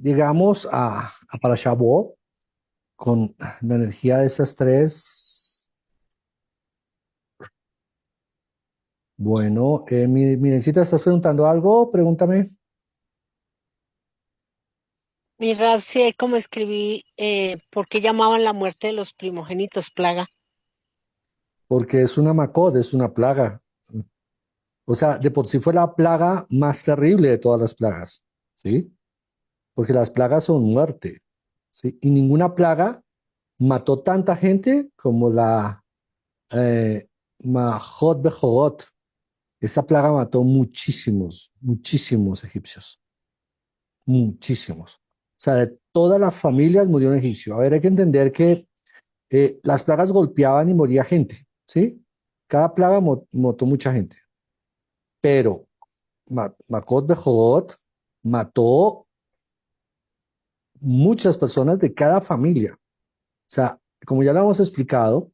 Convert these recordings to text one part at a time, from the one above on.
Llegamos a Parashá Bo con la energía de esas tres. Bueno, Mirencita, ¿estás preguntando algo? Pregúntame, Mi Rab, sí, hay como escribí, ¿por qué llamaban la muerte de los primogénitos plaga? porque es una macod, es una plaga. O sea, de por sí fue la plaga más terrible de todas las plagas, ¿sí? Porque las plagas son muerte, ¿sí? Y ninguna plaga mató tanta gente como la Mahot Bejogot. Esa plaga mató muchísimos, muchísimos egipcios. Muchísimos. O sea, de todas las familias murió un egipcio. A ver, hay que entender que las plagas golpeaban y moría gente, ¿sí? Cada plaga mató mucha gente. Pero Makot Bejogot mató muchas personas de cada familia. O sea, como ya lo hemos explicado,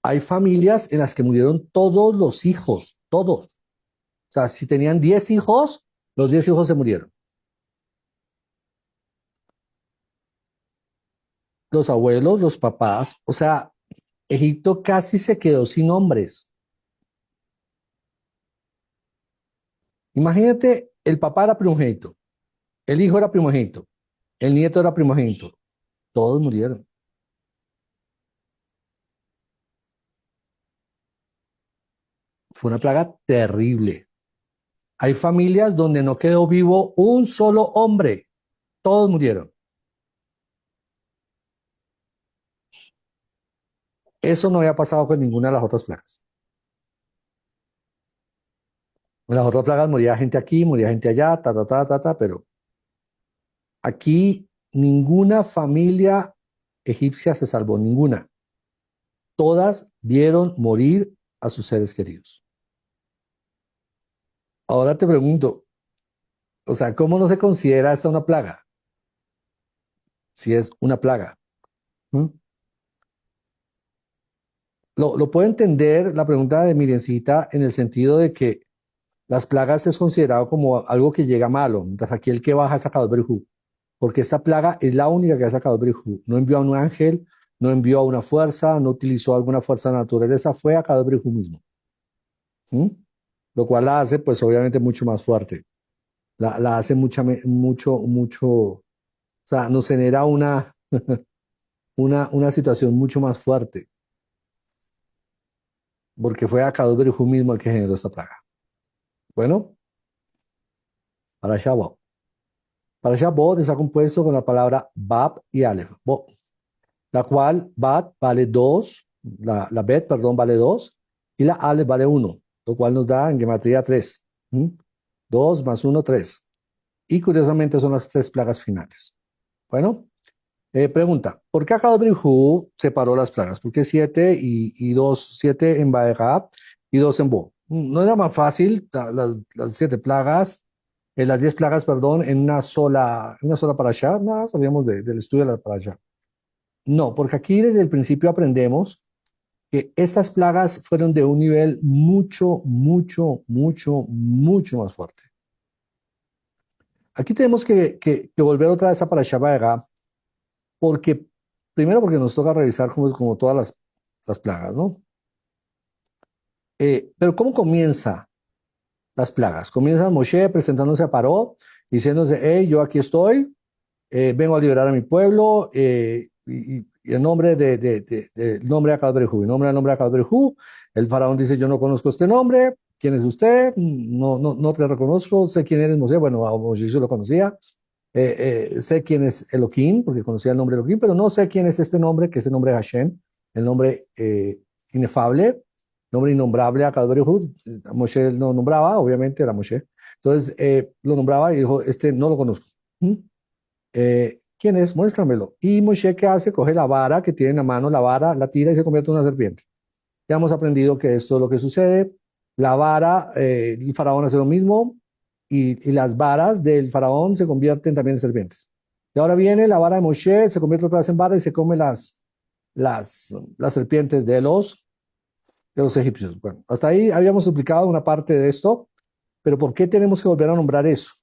hay familias en las que murieron todos los hijos, todos. O sea, si tenían 10 hijos, los 10 hijos se murieron. Los abuelos, los papás, o sea, Egipto casi se quedó sin hombres. Imagínate, el papá era primogénito, el hijo era primogénito, el nieto era primogénito, todos murieron. Fue una plaga terrible. Hay familias donde no quedó vivo un solo hombre, todos murieron. Eso no había pasado con ninguna de las otras plagas. En las otras plagas moría gente aquí, moría gente allá, pero aquí ninguna familia egipcia se salvó, ninguna. Todas vieron morir a sus seres queridos. Ahora te pregunto, o sea, ¿cómo no se considera esta una plaga? Si es una plaga. ¿Mm? Lo puedo entender la pregunta de Mirencita en el sentido de que las plagas es considerado como algo que llega malo, mientras aquí el que baja es sacado Berjú, porque esta plaga es la única que ha sacado Berjú. No envió a un ángel, no envió a una fuerza, no utilizó alguna fuerza de la naturaleza, fue a Cado Berjú mismo. ¿Mm? Lo cual la hace, pues obviamente, mucho más fuerte. La hace o sea, nos genera una situación mucho más fuerte, porque fue a Cado Berjú mismo el que generó esta plaga. Bueno, para Shabbat. Para Shabbat está compuesto con la palabra Bab y Aleph. La cual Bab vale 2, la Bet, perdón, vale 2, y la Aleph vale uno, lo cual nos da en gematría 3. 2 más uno, 3. Y curiosamente son las tres plagas finales. Bueno, pregunta, ¿por qué Akadosh separó las plagas? ¿Por qué 7 y 2, 7 en Baerab y 2 en Bo? ¿No era más fácil las 7 plagas, las 10 plagas, perdón, en una sola parasha? Nada, sabíamos del estudio de la parasha. No, porque aquí desde el principio aprendemos que estas plagas fueron de un nivel mucho, mucho, mucho, mucho más fuerte. Aquí tenemos que volver otra vez a Parashá Baerab, porque, primero porque nos toca revisar como todas las plagas, ¿no? Pero ¿cómo comienza las plagas? Comienza Moshe presentándose a Paró, diciéndose, hey, yo aquí estoy, vengo a liberar a mi pueblo, y en nombre el nombre de Akadosh Baruj Hu, en nombre de Akadosh Baruj Hu, el faraón dice, yo no conozco este nombre, ¿quién es usted? No, no, no te reconozco, sé quién eres Moshe, bueno, a Moshe yo lo conocía, sé quién es Elohim, porque conocía el nombre de Elohim, pero no sé quién es este nombre, que es el nombre de Hashem, el nombre inefable, nombre innombrable a Kadosh Baruj Hu. Moshe no nombraba, obviamente era Moshe. Entonces lo nombraba y dijo, este no lo conozco. ¿Mm? ¿Quién es? Muéstramelo. Y Moshe, ¿qué hace? Coge la vara que tiene en la mano, la vara, la tira y se convierte en una serpiente. Ya hemos aprendido que esto es lo que sucede. La vara, el faraón hace lo mismo y las varas del faraón se convierten también en serpientes. Y ahora viene la vara de Moshe, se convierte otra vez en vara y se come las serpientes de los egipcios. Bueno, hasta ahí habíamos explicado una parte de esto, pero ¿por qué tenemos que volver a nombrar eso?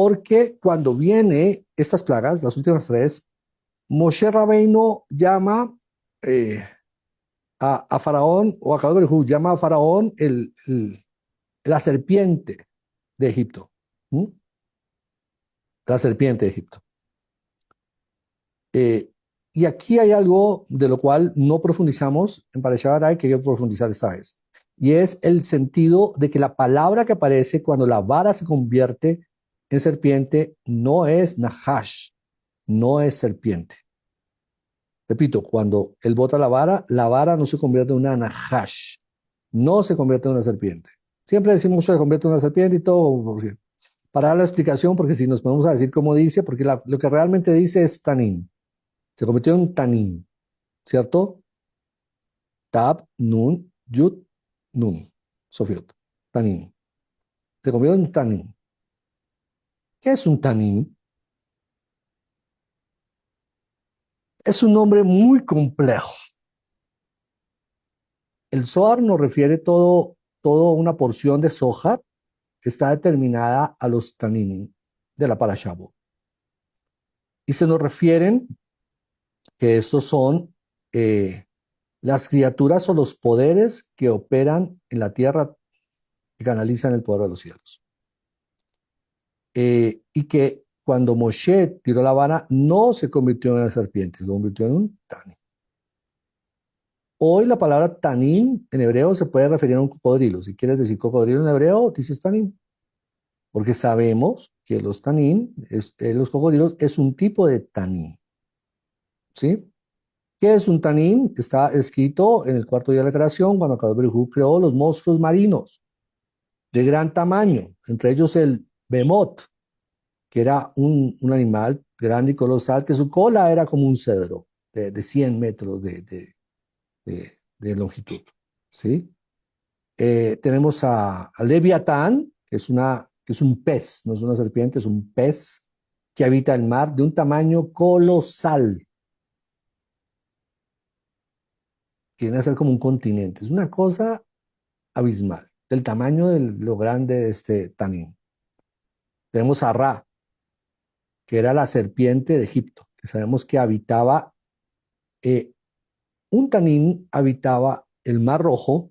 porque cuando viene estas plagas, las últimas tres, Moshe Rabbeinu llama eh, a Faraón, o a Kadosh Baruj Hu, llama a Faraón la serpiente de Egipto. ¿Mm? La serpiente de Egipto. Eh, y aquí hay algo de lo cual no profundizamos en Parashat Varay, que quiero profundizar esta vez. Y es el sentido de que la palabra que aparece cuando la vara se convierte en serpiente no es Nahash, no es serpiente. Repito, cuando él bota la vara no se convierte en una Nahash, no se convierte en una serpiente. Siempre decimos que se convierte en una serpiente y todo, para dar la explicación, porque si nos ponemos a decir cómo dice, porque lo que realmente dice es Tanin. Se convirtió en Tanin, ¿cierto? Tab, Nun, Yud, Nun, Sofiot, Tanin. Se convirtió en Tanin. ¿Qué es un Tanin? Es un nombre muy complejo. El Zohar nos refiere todo una porción de soja que está determinada a los Tanin de la Parashabo. Y se nos refieren que estos son las criaturas o los poderes que operan en la tierra, que canalizan el poder de los cielos. Y que cuando Moshe tiró la vara, no se convirtió en una serpiente, se convirtió en un tanin. Hoy la palabra tanin en hebreo se puede referir a un cocodrilo. Si quieres decir cocodrilo en hebreo, dices tanin. Porque sabemos que los tanin, los cocodrilos, es un tipo de tanin. ¿Sí? ¿Qué es un tanin? Está escrito en el cuarto día de la creación, cuando Kadosh Baruj Hu creó los monstruos marinos de gran tamaño, entre ellos el Behemoth, que era un animal grande y colosal, que su cola era como un cedro de 100 metros de longitud. ¿Sí? Tenemos a Leviatán, que es un pez, no es una serpiente, es un pez que habita el mar de un tamaño colosal. Viene a ser como un continente. Es una cosa abismal, del tamaño de lo grande de este tanín. Tenemos a Ra, que era la serpiente de Egipto, que sabemos que habitaba, un tanín habitaba el Mar Rojo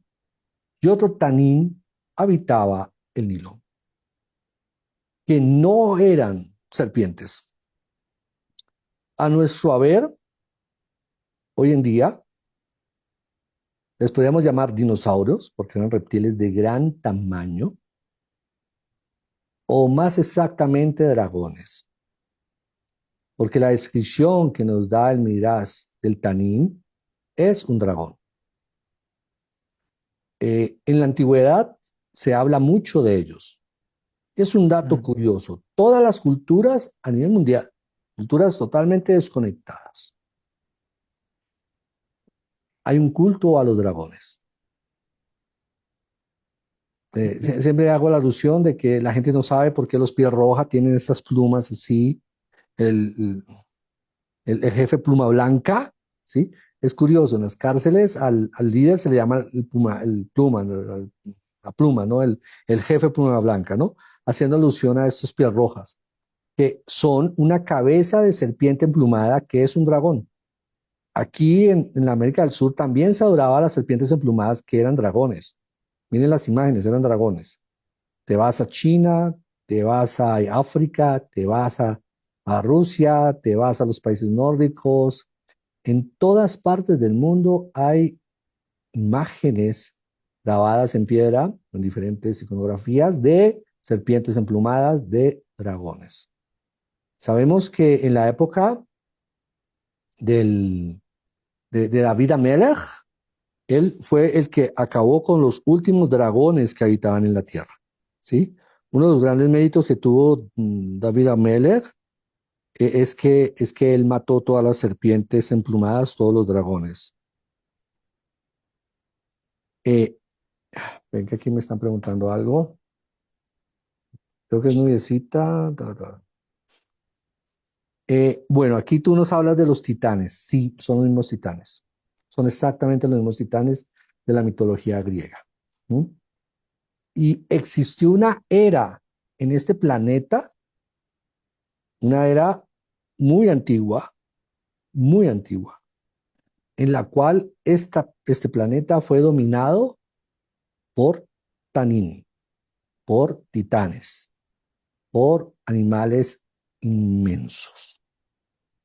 y otro tanín habitaba el Nilo, que no eran serpientes. A nuestro haber, hoy en día, les podríamos llamar dinosaurios, porque eran reptiles de gran tamaño, o más exactamente dragones, porque la descripción que nos da el Midrash del tanín es un dragón. En la antigüedad se habla mucho de ellos. Es un dato curioso. Todas las culturas a nivel mundial, culturas totalmente desconectadas, hay un culto a los dragones. Siempre hago la alusión de que la gente no sabe por qué los pies roja tienen esas plumas así, el, el jefe pluma blanca, ¿sí? Es curioso, en las cárceles al líder se le llama el pluma, la pluma, ¿no? El jefe pluma blanca, ¿no? Haciendo alusión a estos pies rojas, que son una cabeza de serpiente emplumada que es un dragón. Aquí en la América del Sur también se adoraba a las serpientes emplumadas que eran dragones. Miren las imágenes, eran dragones. Te vas a China, te vas a África, te vas a Rusia, te vas a los países nórdicos. En todas partes del mundo hay imágenes grabadas en piedra, con diferentes iconografías de serpientes emplumadas, de dragones. Sabemos que en la época de David Amelech, él fue el que acabó con los últimos dragones que habitaban en la tierra. ¿Sí? Uno de los grandes méritos que tuvo David Amelech es que él mató todas las serpientes emplumadas, todos los dragones. Eh, Ven que aquí me están preguntando algo. Creo que es nubiecita. Bueno, aquí tú nos hablas de los titanes. Sí, son los mismos titanes. Son exactamente los mismos titanes de la mitología griega. ¿Mm? Y existió una era en este planeta una era muy antigua, en la cual este planeta fue dominado por Tanín, por titanes, por animales inmensos,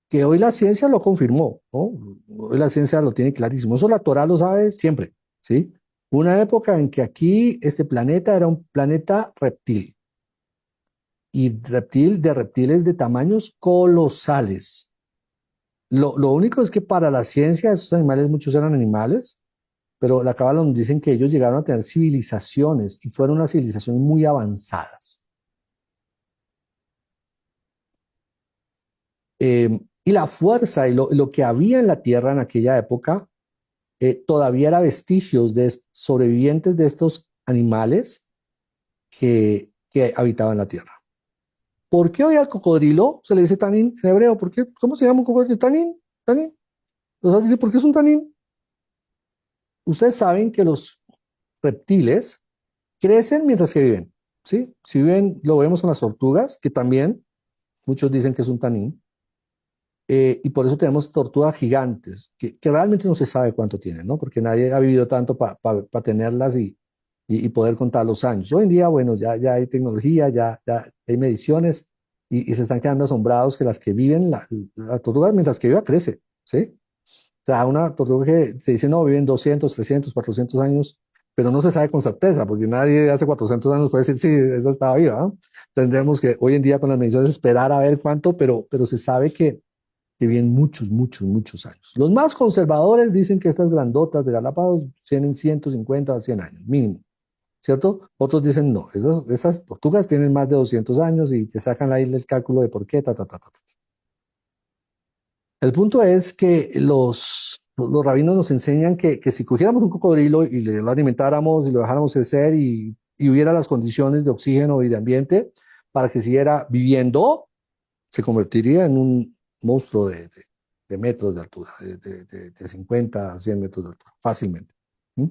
que hoy la ciencia lo confirmó, ¿no? Hoy la ciencia lo tiene clarísimo. Eso la Torá lo sabe siempre, ¿sí? Una época en que aquí este planeta era un planeta reptil, y de reptiles de tamaños colosales. Lo único es que para la ciencia esos animales, muchos eran animales, pero la Cábala nos dicen que ellos llegaron a tener civilizaciones y fueron unas civilizaciones muy avanzadas. Y la fuerza y lo que había en la Tierra en aquella época todavía era vestigios de sobrevivientes de estos animales que habitaban la Tierra. ¿Por qué hoy al cocodrilo se le dice tanín en hebreo? ¿Por qué? ¿Cómo se llama un cocodrilo? Tanín, tanín. Los dicen, ¿por qué es un tanín? Ustedes saben que los reptiles crecen mientras que viven, ¿sí? Si viven, lo vemos en las tortugas, que también muchos dicen que es un tanín, y por eso tenemos tortugas gigantes, que realmente no se sabe cuánto tienen, ¿no? Porque nadie ha vivido tanto para tenerlas y poder contar los años. Hoy en día, bueno, ya hay tecnología, ya hay mediciones y se están quedando asombrados que las que viven, la tortuga mientras que viva crece, ¿sí? O sea, una tortuga que se dice, no, viven 200, 300, 400 años, pero no se sabe con certeza, porque nadie hace 400 años puede decir, sí, esa estaba viva, ¿no? Tendremos que hoy en día con las mediciones esperar a ver cuánto, pero se sabe que viven muchos, muchos, muchos años. Los más conservadores dicen que estas grandotas de Galápagos tienen 150 a 100 años, mínimo, ¿cierto? Otros dicen, no, esas tortugas tienen más de 200 años y te sacan ahí el cálculo de por qué, ta, ta, ta, ta. El punto es que los rabinos nos enseñan que si cogiéramos un cocodrilo y lo alimentáramos y lo dejáramos crecer y hubiera las condiciones de oxígeno y de ambiente para que siguiera viviendo, se convertiría en un monstruo de metros de altura, de 50 a 100 metros de altura, fácilmente. ¿Mm?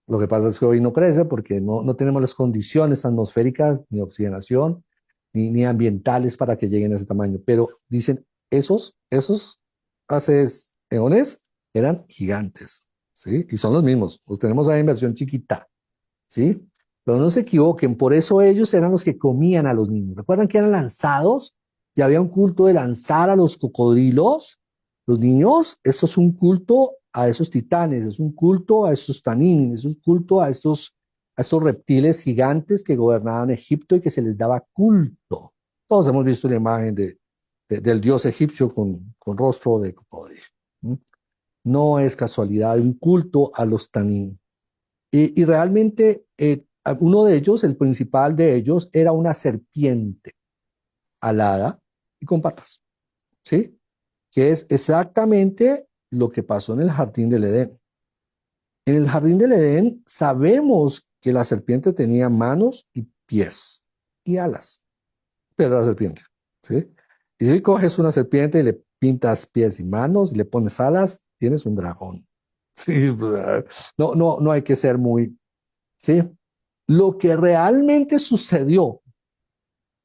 Lo que pasa es que hoy no crece porque no tenemos las condiciones atmosféricas, ni oxigenación, ni ambientales para que lleguen a ese tamaño. Pero dicen, esos hace eones eran gigantes, ¿sí? Y son los mismos. Los tenemos ahí en versión chiquita, ¿sí? Pero no se equivoquen, por eso ellos eran los que comían a los niños. ¿Recuerdan que eran lanzados? Y había un culto de lanzar a los cocodrilos, los niños. Eso es un culto a esos titanes, es un culto a esos tanines, es un culto a estos reptiles gigantes que gobernaban Egipto y que se les daba culto. Todos hemos visto la imagen del dios egipcio con rostro de cocodrilo. ¿Mm? No es casualidad, un culto a los tanín. Y realmente uno de ellos, el principal de ellos, era una serpiente alada y con patas, ¿sí? Que es exactamente lo que pasó en el jardín del Edén. En el jardín del Edén sabemos que la serpiente tenía manos y pies y alas, pero era la serpiente, ¿sí? Y si coges una serpiente y le pintas pies y manos y le pones alas, tienes un dragón. Sí, no hay que ser muy, ¿sí? Lo que realmente sucedió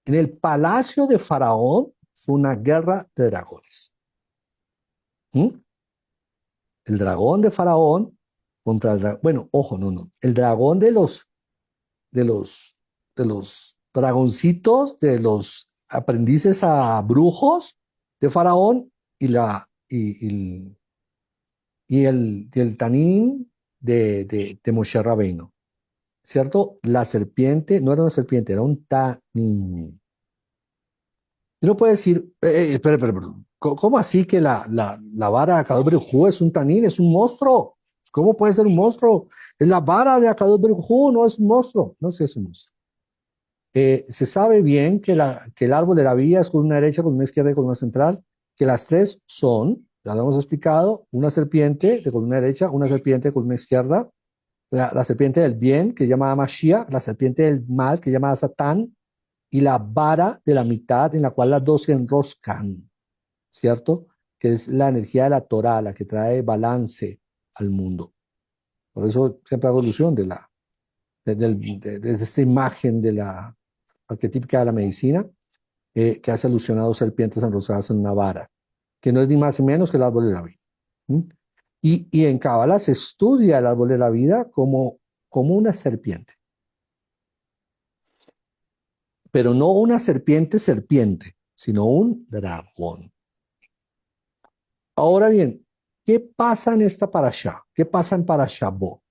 en el palacio de Faraón fue una guerra de dragones. ¿Mm? El dragón de Faraón contra el dragón. Bueno, ojo, no. El dragón de los, de los dragoncitos, de los aprendices a brujos de Faraón y el tanín de Moshe Rabbeinu. ¿Cierto? La serpiente no era una serpiente, era un tanín. Y uno puede decir, espera, ¿cómo así que la vara de Akadosh Baruj Hu es un tanín, es un monstruo? ¿Cómo puede ser un monstruo? Es la vara de Akadosh Baruj Hu, no es un monstruo. No sé si es un monstruo. Se sabe bien que el árbol de la vida es con una derecha, con una izquierda y con una central, que las tres son, ya lo hemos explicado, una serpiente de columna derecha, una serpiente de columna izquierda, la serpiente del bien, que llamada Mashiach, la serpiente del mal, que llamada Satán, y la vara de la mitad en la cual las dos se enroscan, ¿cierto? Que es la energía de la Torah, la que trae balance al mundo. Por eso siempre hago alusión de esta imagen de la arquetípica de la medicina, que hace alusión a dos serpientes enrosadas en una vara, que no es ni más ni menos que el árbol de la vida. ¿Mm? Y en Cábala se estudia el árbol de la vida como una serpiente, pero no una serpiente serpiente, sino un dragón. Ahora bien, ¿qué pasa en esta parashá? ¿Qué pasa en Parashá Bo?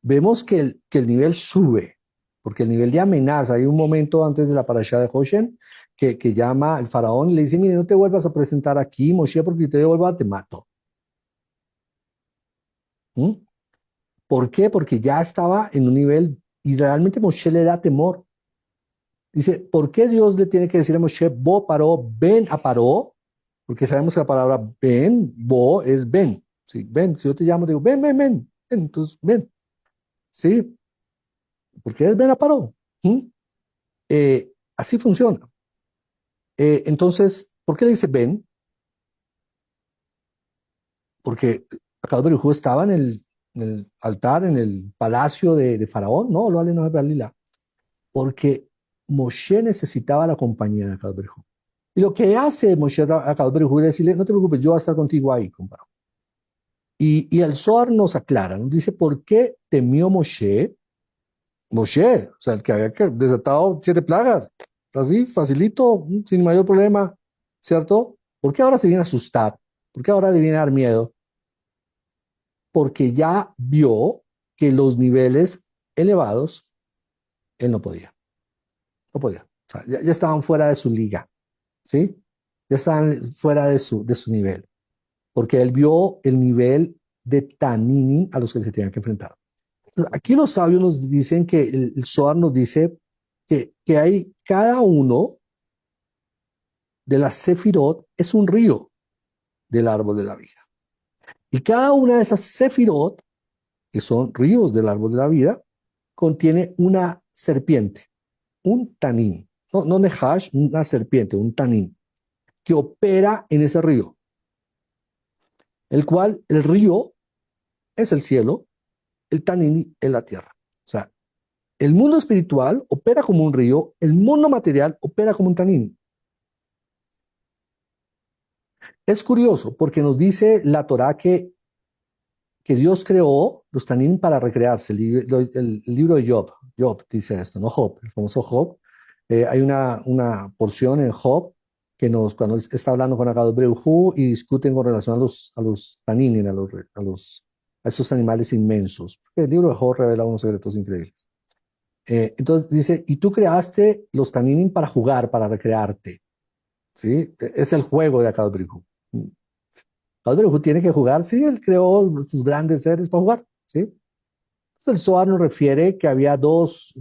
Vemos que el nivel sube, porque el nivel de amenaza, hay un momento antes de la parashá de Hoshen que llama al faraón y le dice, mire, no te vuelvas a presentar aquí, Moshe, porque si te vuelvas te mato. ¿Mm? ¿Por qué? Porque ya estaba en un nivel y realmente Moshe le da temor. Dice, ¿por qué Dios le tiene que decir a Moshe, Bo paró, ven a paró? Porque sabemos que la palabra ven, Bo es ven. ¿Sí? Ven, si yo te llamo, digo, ven, ven, ven, ven, entonces ven. ¿Sí? Porque es ven a paró. ¿Mm? Así funciona. Entonces, ¿por qué le dice ven? Porque Akadosh Baruj Hu estaba en el altar, en el palacio de Faraón. No, lo no es Balila. Porque Moshe necesitaba la compañía de Akadosh Baruj Hu. Y lo que hace Moshe a Akadosh Baruj Hu es decirle, no te preocupes, yo voy a estar contigo ahí, compadre. Y el Zohar nos aclara, nos dice por qué temió Moshe. Moshe, o sea, el que había desatado 7 plagas, así, facilito, sin mayor problema, ¿cierto? ¿Por qué ahora se viene a asustar? ¿Por qué ahora le viene a dar miedo? Porque ya vio que los niveles elevados, él no podía, no podía. O sea, ya estaban fuera de su liga, ¿sí? Ya estaban fuera de su nivel, porque él vio el nivel de Tanini a los que se tenían que enfrentar. Aquí los sabios nos dicen que el Zohar nos dice que hay cada uno de las Sefirot es un río del árbol de la vida. Y cada una de esas Sefirot, que son ríos del árbol de la vida, contiene una serpiente, un tanín. No, no Nehash, una serpiente, un tanín, que opera en ese río, el cual el río es el cielo, el tanín es la tierra. O sea, el mundo espiritual opera como un río, el mundo material opera como un tanín. Es curioso porque nos dice la Torá que Dios creó los tanín para recrearse. El libro de Job dice esto, ¿no? Job, el famoso Job. Hay una porción en Job cuando él está hablando con Akadosh Baruj Hu y discuten con relación a los tanín, a esos animales inmensos. El libro de Job revela unos secretos increíbles. Entonces dice, y tú creaste los tanín para jugar, para recrearte. ¿Sí? Es el juego de Akadosh Baruj Hu. Akadosh tiene que jugar, sí, él creó sus grandes seres para jugar, ¿sí? Entonces el Zohar nos refiere que había dos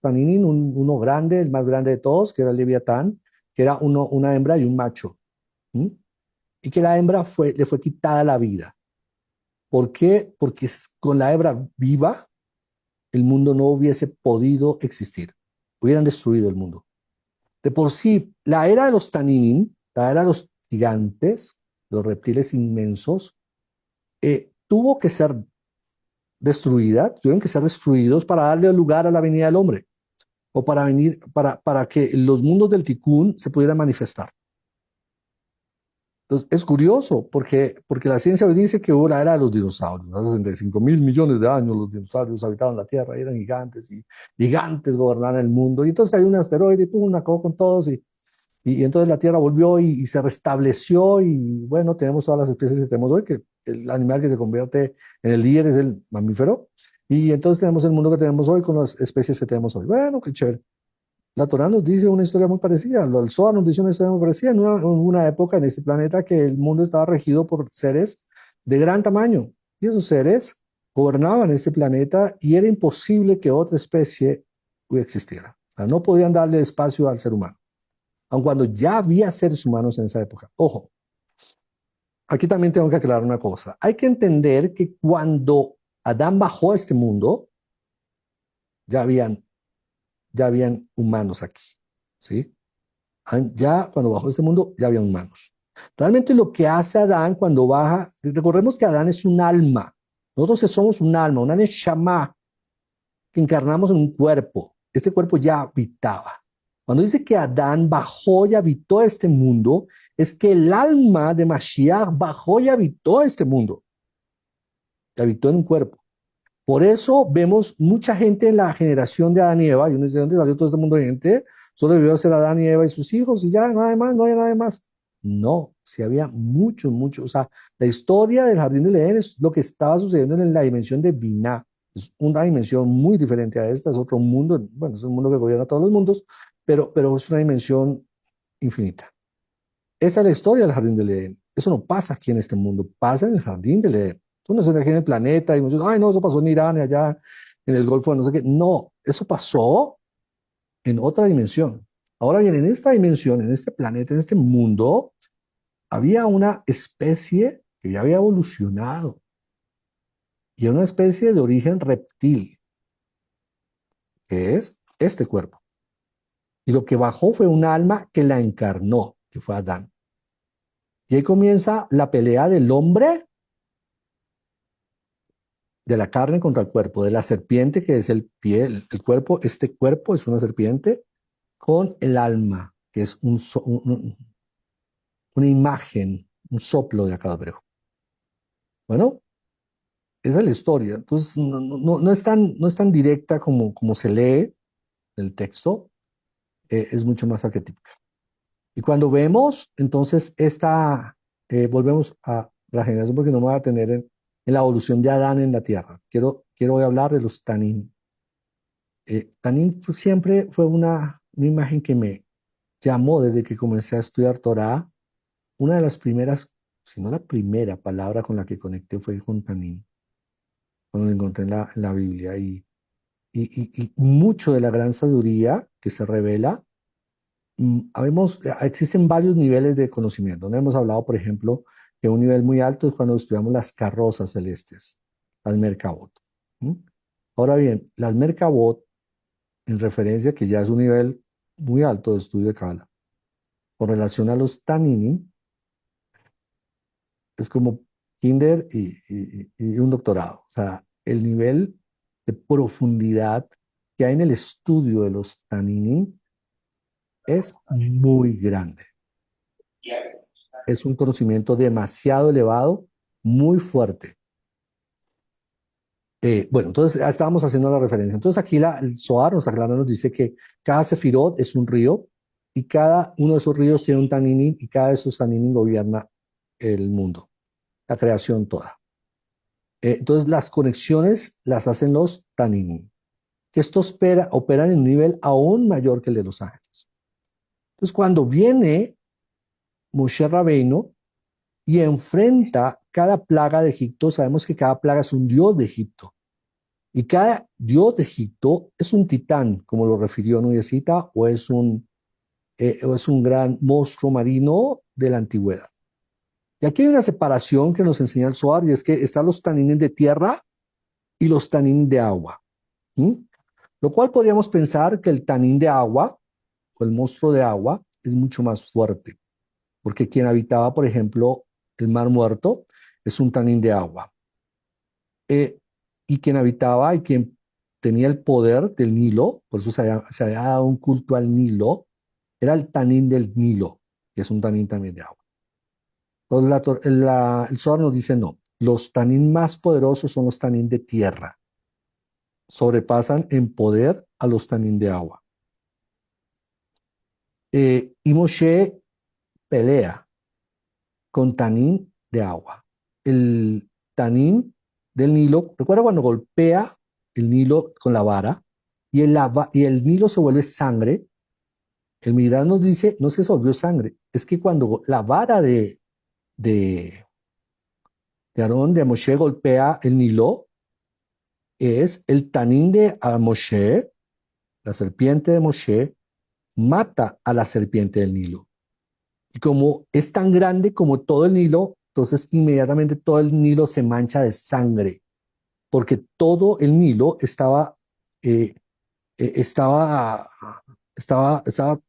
taninín, uno grande, el más grande de todos, que era el Leviatán, que era una hembra y un macho, ¿sí? Y que la hembra le fue quitada la vida. ¿Por qué? Porque con la hembra viva, el mundo no hubiese podido existir. Hubieran destruido el mundo. De por sí, la era de los taninín, la era de los gigantes, los reptiles inmensos, tuvo que ser destruida, tuvieron que ser destruidos para darle lugar a la venida del hombre o para que los mundos del Tikkun se pudieran manifestar. Entonces, es curioso porque la ciencia hoy dice que hubo la era de los dinosaurios. Hace 65.000 millones de años los dinosaurios habitaban la Tierra, eran gigantes y gigantes gobernaban el mundo. Y entonces hay un asteroide y pum, acabó con todos y entonces la Tierra volvió y se restableció y bueno, tenemos todas las especies que tenemos hoy, que el animal que se convierte en el líder es el mamífero, y entonces tenemos el mundo que tenemos hoy con las especies que tenemos hoy. Bueno, qué chévere. La Torá nos dice una historia muy parecida, el Zohar nos dice una historia muy parecida, en una época en este planeta que el mundo estaba regido por seres de gran tamaño, y esos seres gobernaban este planeta y era imposible que otra especie existiera. O sea, no podían darle espacio al ser humano aun cuando ya había seres humanos en esa época. Ojo, aquí también tengo que aclarar una cosa. Hay que entender que cuando Adán bajó a este mundo, ya habían, ya habían humanos aquí, ¿sí? Ya cuando bajó a este mundo, ya había humanos. Realmente lo que hace Adán cuando baja, recordemos que Adán es un alma. Nosotros somos un alma, una neshama, que encarnamos en un cuerpo. Este cuerpo ya habitaba. Cuando dice que Adán bajó y habitó este mundo, es que el alma de Mashiach bajó y habitó este mundo, y habitó en un cuerpo. Por eso vemos mucha gente en la generación de Adán y Eva, y uno dice, ¿de dónde salió todo este mundo de gente? Solo debió ser Adán y Eva y sus hijos, y ya, nada más, no hay nada más. No, sí había mucho, mucho. O sea, la historia del Jardín del Edén es lo que estaba sucediendo en la dimensión de Binah. Es una dimensión muy diferente a esta, es otro mundo, bueno, es un mundo que gobierna todos los mundos, pero es una dimensión infinita. Esa es la historia del Jardín del Edén. Eso no pasa aquí en este mundo, pasa en el Jardín del Edén. Tú no estás aquí en el planeta y muchos, ay, no, eso pasó en Irán y allá en el Golfo de no sé qué. No, eso pasó en otra dimensión. Ahora bien, en esta dimensión, en este planeta, en este mundo, había una especie que ya había evolucionado y era una especie de origen reptil, que es este cuerpo. Y lo que bajó fue un alma que la encarnó, que fue Adán. Y ahí comienza la pelea del hombre, de la carne contra el cuerpo, de la serpiente que es el pie, el cuerpo, este cuerpo es una serpiente, con el alma, que es una imagen, un soplo de Akadobreo. Bueno, esa es la historia. Entonces, no es tan directa como se lee el texto, es mucho más arquetípica. Y cuando vemos, entonces, volvemos a la generación, porque no me voy a tener en la evolución de Adán en la tierra. Quiero hablar de los Tanín. Tanín siempre fue una imagen que me llamó desde que comencé a estudiar Torah. Una de las primeras, si no la primera palabra con la que conecté fue con Tanín, cuando lo encontré en la Biblia. Y mucho de la gran sabiduría que se revela, existen varios niveles de conocimiento. No hemos hablado, por ejemplo, que un nivel muy alto es cuando estudiamos las carrozas celestes, las Merkabot. ¿Mm? Ahora bien, las Merkabot, en referencia que ya es un nivel muy alto de estudio de Kabbalah, con relación a los Taninim, es como kinder y un doctorado. O sea, el nivel de profundidad que hay en el estudio de los Taninim es muy grande. Es un conocimiento demasiado elevado, muy fuerte. Bueno, entonces estábamos haciendo la referencia. Entonces aquí el Zohar nos aclara, nos dice que cada sefirot es un río y cada uno de esos ríos tiene un taninín y cada de esos taninín gobierna el mundo, la creación toda. Entonces las conexiones las hacen los taninín, que estos operan en un nivel aún mayor que el de los ángeles. Entonces cuando viene Moshe Rabbeinu y enfrenta cada plaga de Egipto, sabemos que cada plaga es un dios de Egipto. Y cada dios de Egipto es un titán, como lo refirió Nuyecita, o es un gran monstruo marino de la antigüedad. Y aquí hay una separación que nos enseña el Zohar, y es que están los tanines de tierra y los tanines de agua. ¿Mm? Lo cual podríamos pensar que el tanín de agua, o el monstruo de agua, es mucho más fuerte, porque quien habitaba, por ejemplo, el Mar Muerto, es un tanín de agua. Eh, y quien habitaba y quien tenía el poder del Nilo, por eso se había dado un culto al Nilo, era el Tanín del Nilo, que es un Tanín también de agua. Entonces, el Zohar nos dice no, los Tanín más poderosos son los Tanín de tierra, sobrepasan en poder a los Tanín de agua. Y Moshe pelea con Tanín de agua. El Tanín del Nilo, recuerda cuando golpea el Nilo con la vara y el Nilo se vuelve sangre. El Midrash nos dice, no se volvió sangre, es que cuando la vara de, de Aarón, de Moshe, golpea el Nilo, es el Tanín de Moshe, la serpiente de Moshe, mata a la serpiente del Nilo. Y como es tan grande como todo el Nilo, entonces inmediatamente todo el Nilo se mancha de sangre, porque todo el Nilo eh, estaba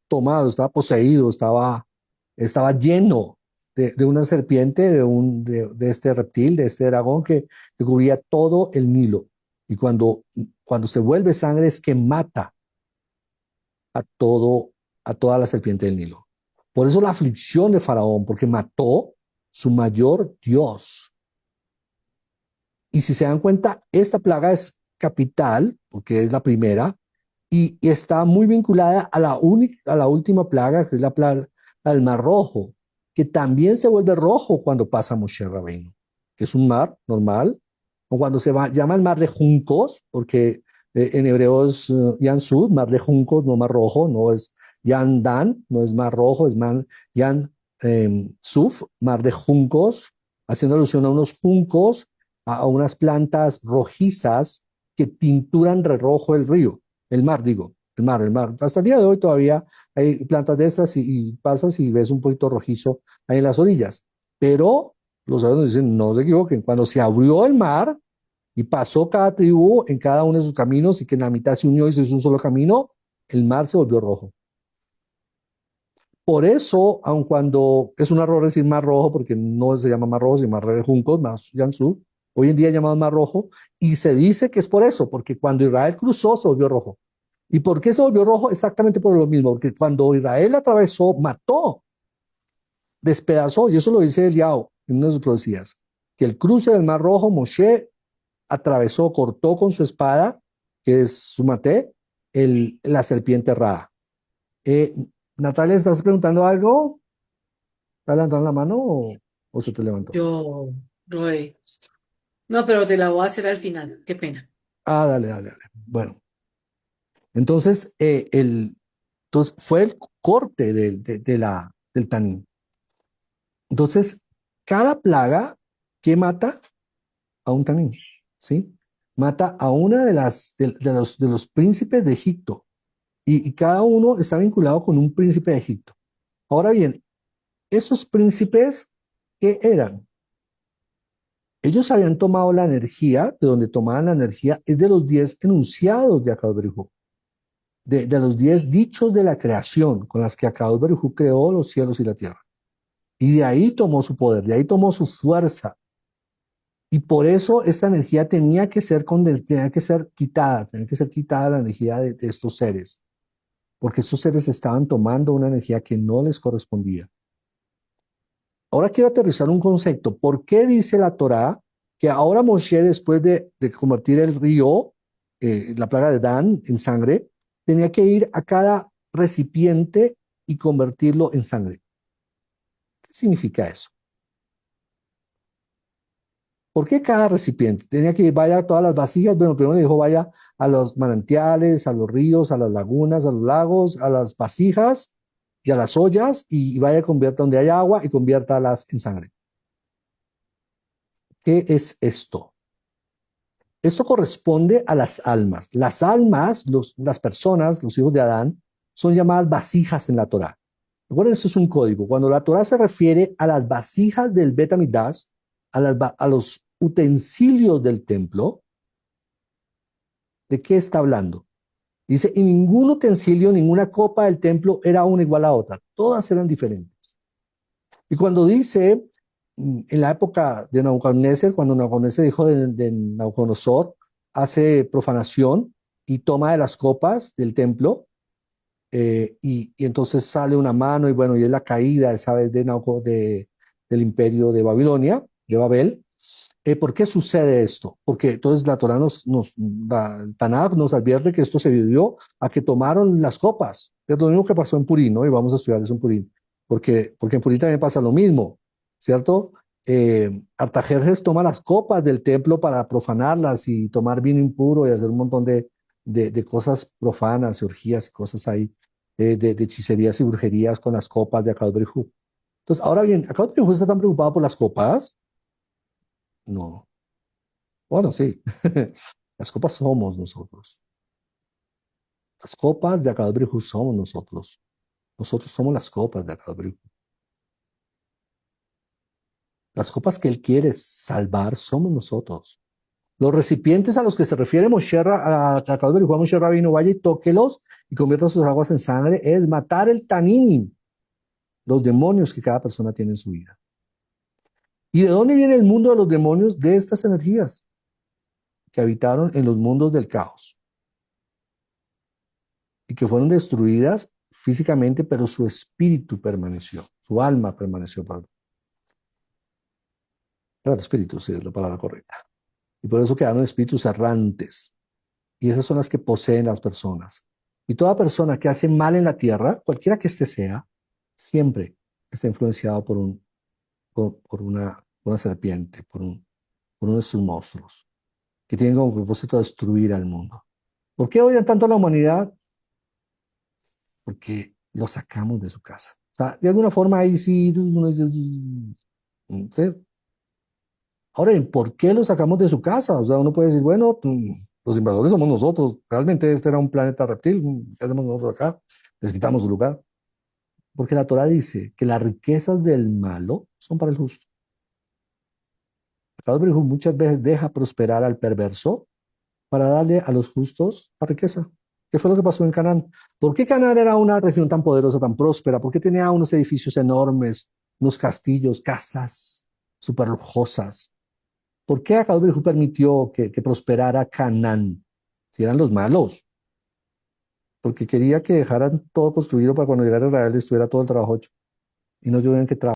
tomado, estaba poseído, estaba lleno de una serpiente, de este reptil, de este dragón que cubría todo el Nilo. Y cuando se vuelve sangre es que mata a todo a toda la serpiente del Nilo. Por eso la aflicción de Faraón, porque mató su mayor Dios. Y si se dan cuenta, esta plaga es capital, porque es la primera, y está muy vinculada a a la última plaga, que es la plaga del Mar Rojo, que también se vuelve rojo cuando pasa Moshe Rabbeinu, que es un mar normal, o cuando llama el mar de juncos, porque en hebreo es Yan Sud, mar de juncos, no mar rojo, no es Yan Dan, no es mar rojo, es Yan Suf, mar de juncos, haciendo alusión a unos juncos, a unas plantas rojizas que tinturan de rojo el río. El mar, digo, el mar. Hasta el día de hoy todavía hay plantas de estas y pasas y ves un poquito rojizo ahí en las orillas. Pero los sabios dicen, no se equivoquen, cuando se abrió el mar y pasó cada tribu en cada uno de sus caminos y que en la mitad se unió y se hizo un solo camino, el mar se volvió rojo. Por eso, aun cuando es un error decir mar rojo, porque no se llama mar rojo, sino mar de juncos, más Yansú, hoy en día llamado mar rojo, y se dice que es por eso, porque cuando Israel cruzó se volvió rojo. ¿Y por qué se volvió rojo? Exactamente por lo mismo, porque cuando Israel atravesó, mató, despedazó, y eso lo dice Eliao en una de sus profecías, que el cruce del Mar Rojo, Moshe atravesó, cortó con su espada, que es su maté, la serpiente errada. Eh, Natalia, ¿estás preguntando algo? ¿Estás levantando la mano o se te levantó? Yo, Roy. No, pero te la voy a hacer al final. Qué pena. Ah, dale, dale, dale. Bueno, entonces, entonces fue el corte del tanín. Entonces, cada plaga que mata a un tanín, ¿sí? Mata a una de los príncipes de Egipto. Y cada uno está vinculado con un príncipe de Egipto. Ahora bien, esos príncipes, ¿qué eran? Ellos habían tomado la energía, de donde tomaban la energía, es de los 10 enunciados de Akadosh Baruj Hu, de los 10 dichos de la creación con las que Akadosh Baruj Hu creó los cielos y la tierra. Y de ahí tomó su poder, de ahí tomó su fuerza. Y por eso esta energía tenía que ser quitada, tenía que ser quitada la energía de estos seres, porque estos seres estaban tomando una energía que no les correspondía. Ahora quiero aterrizar un concepto. ¿Por qué dice la Torá que ahora Moshe, después de convertir el río, la plaga de Dan, en sangre, tenía que ir a cada recipiente y convertirlo en sangre? ¿Qué significa eso? ¿Por qué cada recipiente? Tenía que ir, vaya a todas las vasijas. Bueno, primero le dijo, vaya a los manantiales, a los ríos, a las lagunas, a los lagos, a las vasijas y a las ollas, y vaya, convierta donde hay agua y conviértalas en sangre. ¿Qué es esto? Esto corresponde a las almas. Las almas, las personas, los hijos de Adán, son llamadas vasijas en la Torá. Recuerden, eso es un código. Cuando la Torá se refiere a las vasijas del Bet Amidash, a los utensilios del templo, ¿de qué está hablando? Dice, y ningún utensilio, ninguna copa del templo era una igual a otra. Todas eran diferentes. Y cuando dice, en la época de Nabucodonosor, cuando Nabucodonosor dijo de Nabucodonosor, hace profanación y toma de las copas del templo, y entonces sale una mano, y bueno, y es la caída esa vez del imperio de Babilonia, de Babel. ¿Por qué sucede esto? Porque entonces la Torah el Tanakh nos advierte que esto se vivió a que tomaron las copas. Es lo mismo que pasó en Purín, ¿no? Y vamos a estudiar eso en Purín. Porque en Purín también pasa lo mismo, ¿cierto? Artajerjes toma las copas del templo para profanarlas y tomar vino impuro y hacer un montón de cosas profanas, orgías y cosas ahí, de hechicerías y brujerías con las copas de Akadosh Baruj Hu. Entonces, ahora bien, ¿Akadosh Baruj Hu está tan preocupado por las copas? No. Bueno, sí. Las copas somos nosotros. Las copas de Akadosh Baruj Hu somos nosotros. Nosotros somos las copas de Akadosh Baruj Hu. Las copas que Él quiere salvar somos nosotros. Los recipientes a los que se refiere a Akadosh Baruj Hu, a Moshe Rabino, vaya y tóquelos y convierta sus aguas en sangre, es matar el tanín, los demonios que cada persona tiene en su vida. ¿Y de dónde viene el mundo de los demonios? De estas energías que habitaron en los mundos del caos y que fueron destruidas físicamente, pero su espíritu permaneció, su alma permaneció. Claro, espíritu, sí, es la palabra correcta. Y por eso quedaron espíritus errantes. Y esas son las que poseen las personas. Y toda persona que hace mal en la tierra, cualquiera que éste sea, siempre está influenciado por una serpiente, por uno de sus monstruos, que tienen como propósito destruir al mundo. ¿Por qué odian tanto a la humanidad? Porque lo sacamos de su casa. O sea, de alguna forma ahí sí uno dice, ¿sí? Ahora, ¿y por qué lo sacamos de su casa? O sea, uno puede decir, bueno, los invasores somos nosotros. Realmente este era un planeta reptil. ¿Qué hacemos nosotros acá? Les quitamos su lugar. Porque la Torah dice que las riquezas del malo son para el justo. El Baruj Hu muchas veces deja prosperar al perverso para darle a los justos la riqueza. ¿Qué fue lo que pasó en Canaán? ¿Por qué Canaán era una región tan poderosa, tan próspera? ¿Por qué tenía unos edificios enormes, unos castillos, casas súper lujosas? ¿Por qué Akadosh permitió que prosperara Canaán? Si eran los malos, porque quería que dejaran todo construido para cuando llegara Israel estuviera todo el trabajo hecho y no tuvieran que trabajar.